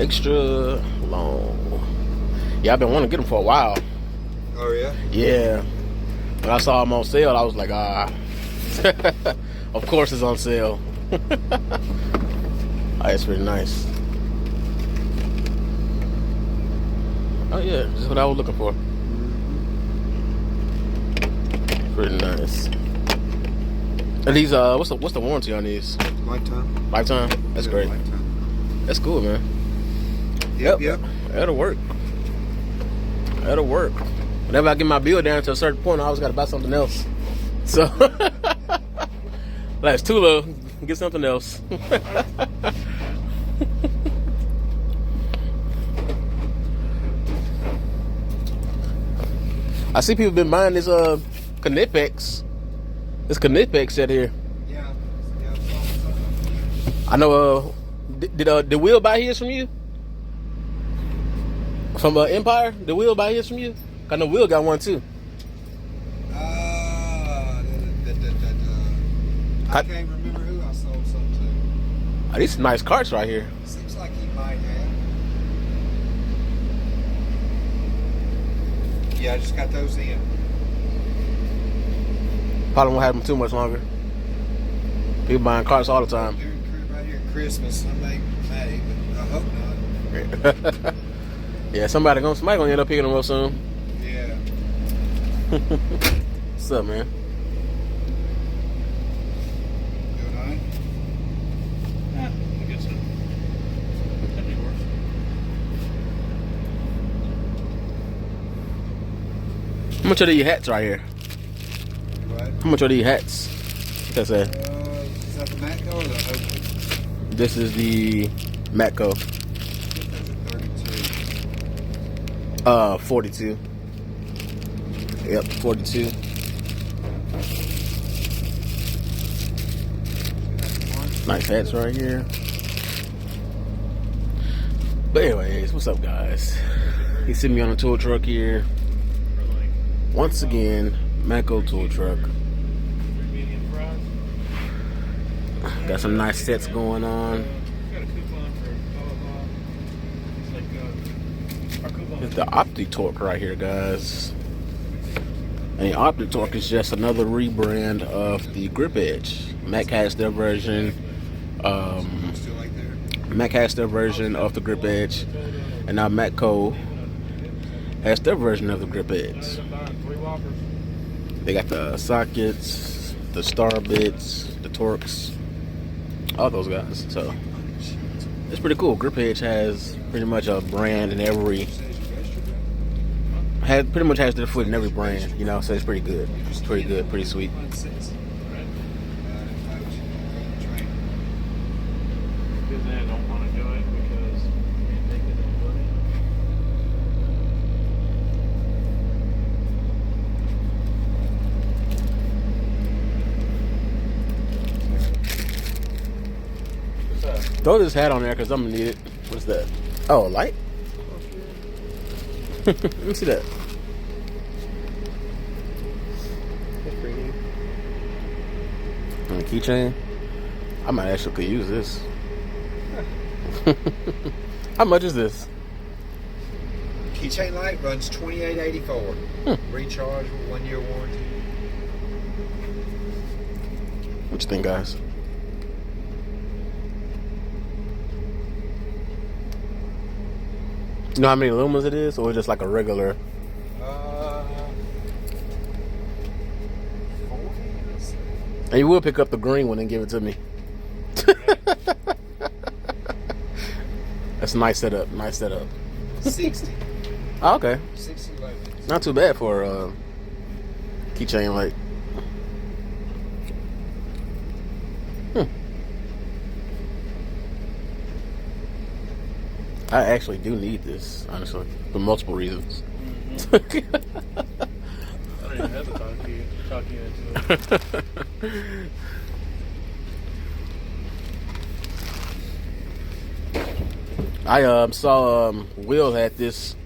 Extra long. Yeah, I've been wanting to get them for a while. Oh yeah. Yeah. When I saw them on sale, I was like, of course it's on sale. Oh, it's pretty nice. Oh yeah, this is what I was looking for. Pretty nice. And these, what's the warranty on these? Lifetime. Lifetime? That's great. Lifetime. That's cool, man. Yep. That'll work. That'll work. Whenever I get my bill down to a certain point, I always got to buy something else. So, that's too low. Get something else. I see people been buying this Knipex. This Knipex set here. Yeah. I know. Did Will buy his from you? From Empire? Did Will buy his from you? I know Will got one too. I can't remember who I sold some to. These some nice carts right here. Seems like he might have. Yeah, I just got those in. Probably won't have them too much longer. People buying carts all the time. During right here at Christmas, I may, but I hope not. Yeah, somebody gonna end up picking them up soon. Yeah. What's up, man? Good night. I guess so. That'd be worse. How much are these hats right here? What? How much are these hats? What's that say? Is that the Matco or the Oakley? This is the Matco. Those are 32. 42. Yep, 42. Nice hats right here. But anyways, what's up, guys? You see me on a tool truck here. Once again, Matco tool truck. Got some nice sets going on. It's the OptiTorque right here, guys. And the OptiTorque is just another rebrand of the grip edge. Mac has their version. Mac has their version of the grip edge, and now Matco has their version of the grip edge. They got the sockets, the star bits, the torques, all those guys. So it's pretty cool. Grip edge has pretty much a brand in every. Pretty much has their foot in every brand, you know. So it's pretty good. It's pretty good, pretty sweet. Throw this hat on there because I'm gonna need it. What's that? Oh, a light? Let me see that. And a keychain. I might actually could use this. How much is this? Keychain light runs $28.84. Recharge with 1 year warranty. What you think, guys? You know how many lumens it is, or just like a regular? 40. And you will pick up the green one and give it to me. That's a nice setup. Nice setup. 60. Oh, okay. 60 lumens. Not too bad for a keychain light. I actually do need this, honestly, for multiple reasons. I don't even have to talk you into it. I saw Will had this.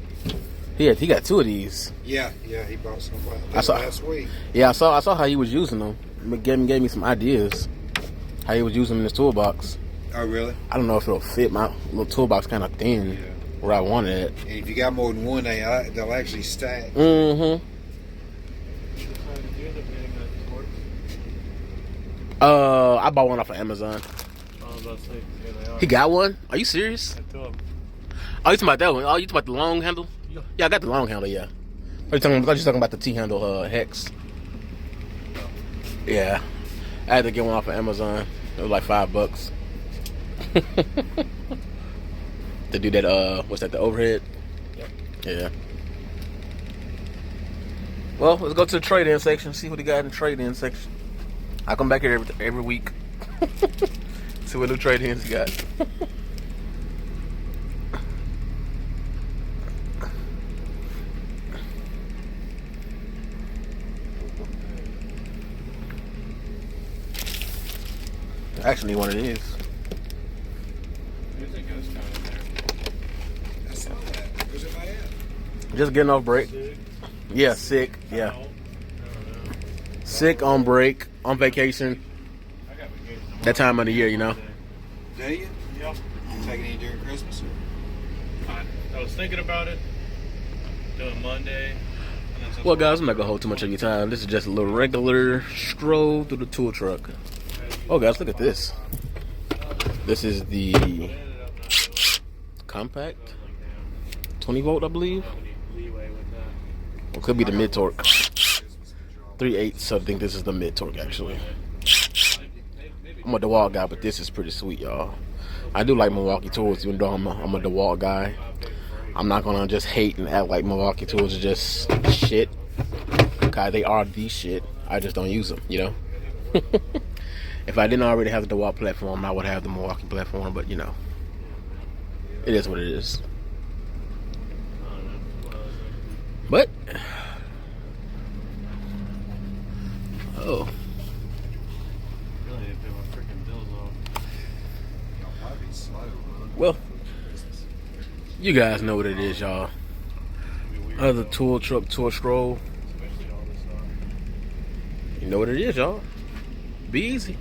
He got two of these. Yeah, he bought some last week. Yeah, I saw how he was using them. Gave me some ideas how he was using them in his toolbox. Oh, really? I don't know if it'll fit. My little toolbox kind of thin Yeah. where I want it. And if you got more than one, they'll actually stack. Mm-hmm. Did you end up getting that torch? I bought one off of Amazon. I was about to say, yeah, they are. He got one? Are you serious? I told him. Oh, you talking about that one? Oh, you talking about the long handle? Yeah, I got the long handle, yeah. I thought you were talking about the T-handle hex. Yeah. I had to get one off of Amazon. It was like $5. To do that, what's that, the overhead? Yep. Yeah. Well, let's go to the trade-in section, see what he got in the trade-in section. I come back here every week. See what new trade-ins he got. I actually need one of these. There's a ghost town in there. I saw that. Where's everybody at? Just getting off break. Sick. Yeah, sick. Yeah. Out. I don't know. Sick, on break, on vacation. I got vacation tomorrow. That time of the year, you know. Do you? Yep. You taking any during Christmas? I was thinking about it. Doing Monday. And then since Well, guys, I'm not going to hold too much of your time. This is just a little regular stroll through the tool truck. Oh, guys, look at this. This is the compact 20 volt, I believe. It could be the mid torque. 3/8, so I think this is the mid torque actually. I'm a DeWalt guy, but this is pretty sweet, y'all. I do like Milwaukee tools, even though I'm a DeWalt guy. I'm not gonna just hate and act like Milwaukee tools are just shit. Okay, they are the shit. I just don't use them, you know. If I didn't already have the DeWalt platform, I would have the Milwaukee platform, but you know, it is what it is. But oh, Really, if they were freaking bills off. Y'all might be slow, huh? well, you guys know what it is, y'all. Other tool truck tour stroll. Especially all this stuff. You know what it is, y'all. Be easy.